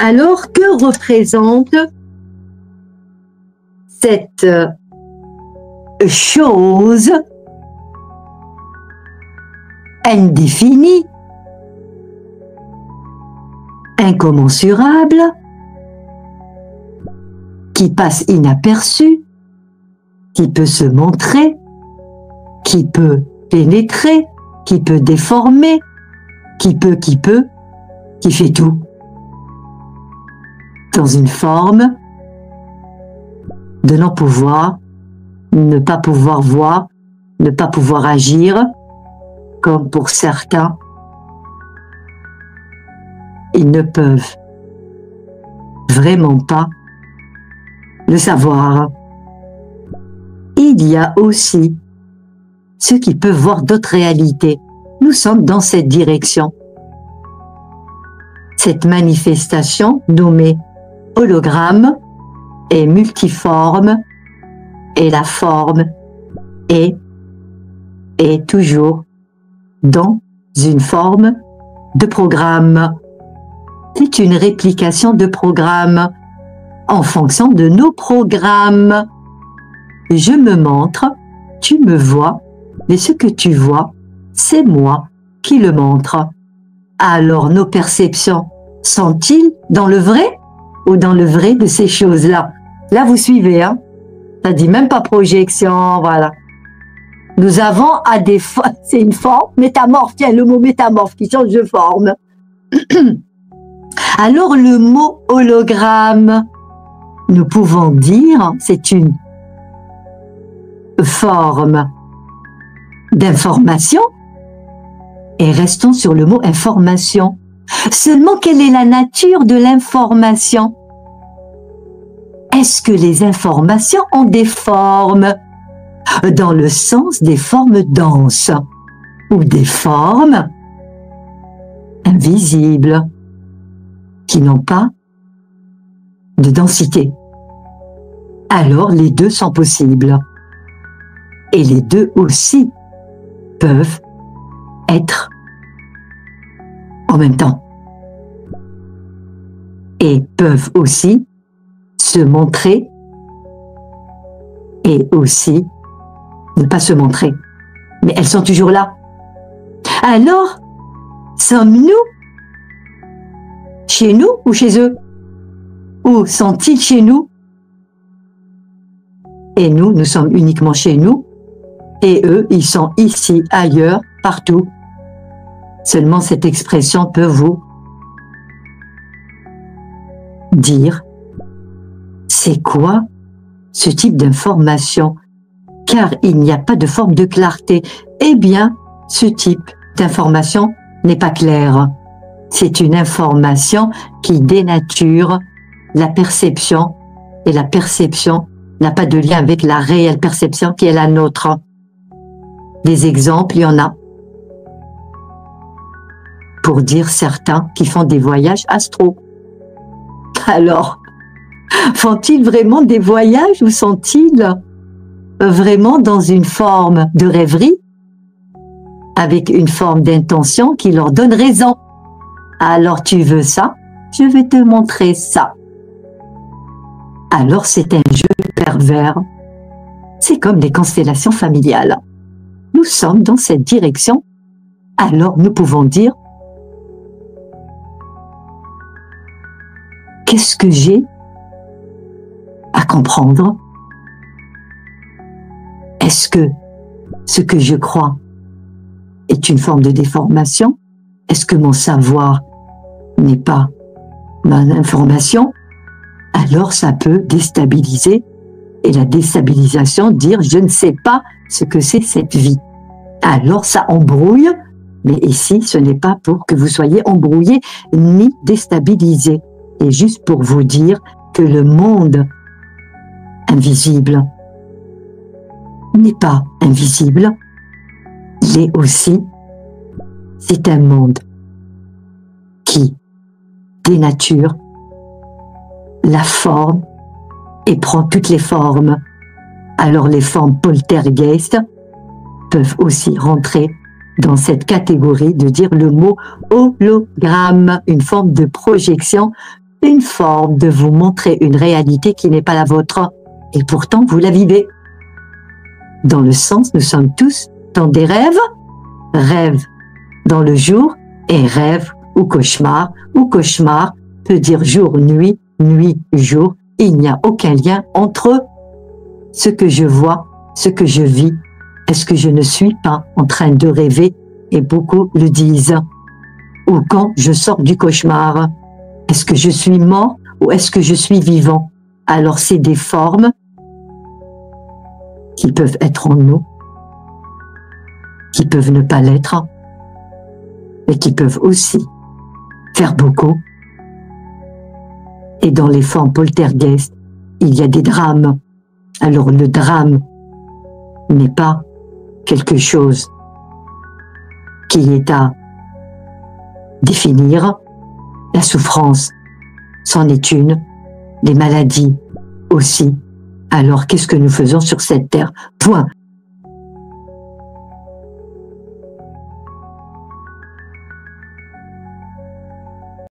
Alors, que représente cette chose indéfinie, incommensurable, qui passe inaperçue, qui peut se montrer, qui peut pénétrer, qui peut déformer, qui fait tout. Dans une forme, donnant pouvoir, ne pas pouvoir voir, ne pas pouvoir agir, comme pour certains, ils ne peuvent vraiment pas le savoir. Il y a aussi ceux qui peuvent voir d'autres réalités. Nous sommes dans cette direction. Cette manifestation nommée hologramme est multiforme et la forme est toujours dans une forme de programme. C'est une réplication de programme en fonction de nos programmes. Je me montre, tu me vois, mais ce que tu vois, c'est moi qui le montre. Alors nos perceptions sont-ils dans le vrai ou dans le vrai de ces choses-là? Là, vous suivez, hein? Ça dit même pas projection, voilà. Nous avons à des formes, c'est une forme métamorphe, tiens, le mot métamorphe qui change de forme. Alors le mot hologramme, nous pouvons dire, c'est une forme d'information, et restons sur le mot information. Seulement, quelle est la nature de l'information? Est-ce que les informations ont des formes, dans le sens des formes denses, ou des formes invisibles, qui n'ont pas de densité? Alors, les deux sont possibles. Et les deux aussi peuvent être en même temps. Et peuvent aussi se montrer et aussi ne pas se montrer. Mais elles sont toujours là. Alors, sommes-nous chez nous ou chez eux? Ou sont-ils chez nous? Et nous, nous sommes uniquement chez nous. Et eux, ils sont ici, ailleurs, partout. Seulement cette expression peut vous dire c'est quoi ce type d'information, car il n'y a pas de forme de clarté. Eh bien, ce type d'information n'est pas clair. C'est une information qui dénature la perception, et la perception n'a pas de lien avec la réelle perception qui est la nôtre. Des exemples, il y en a. Pour dire certains qui font des voyages astraux. Alors, font-ils vraiment des voyages ou sont-ils vraiment dans une forme de rêverie, avec une forme d'intention qui leur donne raison? Alors tu veux ça? Je vais te montrer ça. Alors c'est un jeu pervers. C'est comme les constellations familiales. Nous sommes dans cette direction. Alors nous pouvons dire qu'est-ce que j'ai à comprendre? Est-ce que ce que je crois est une forme de déformation? Est-ce que mon savoir n'est pas ma information? Alors ça peut déstabiliser, et la déstabilisation, dire je ne sais pas ce que c'est cette vie. Alors ça embrouille, mais ici ce n'est pas pour que vous soyez embrouillés ni déstabilisés. Et juste pour vous dire que le monde invisible n'est pas invisible, il est aussi, c'est un monde qui dénature la forme et prend toutes les formes. Alors les formes poltergeist peuvent aussi rentrer dans cette catégorie de dire le mot hologramme, une forme de projection une forme de vous montrer une réalité qui n'est pas la vôtre, et pourtant vous la vivez. Dans le sens, nous sommes tous dans des rêves, rêve dans le jour, et rêve ou cauchemar peut dire jour, nuit, nuit, jour. Il n'y a aucun lien entre eux. Ce que je vois, ce que je vis, est-ce que je ne suis pas en train de rêver? Et beaucoup le disent. Ou quand je sors du cauchemar, est-ce que je suis mort ou est-ce que je suis vivant? Alors c'est des formes qui peuvent être en nous, qui peuvent ne pas l'être, et qui peuvent aussi faire beaucoup. Et dans les formes poltergeist, il y a des drames. Alors le drame n'est pas quelque chose qui est à définir. La souffrance, c'en est une. Les maladies aussi. Alors qu'est-ce que nous faisons sur cette terre? Point.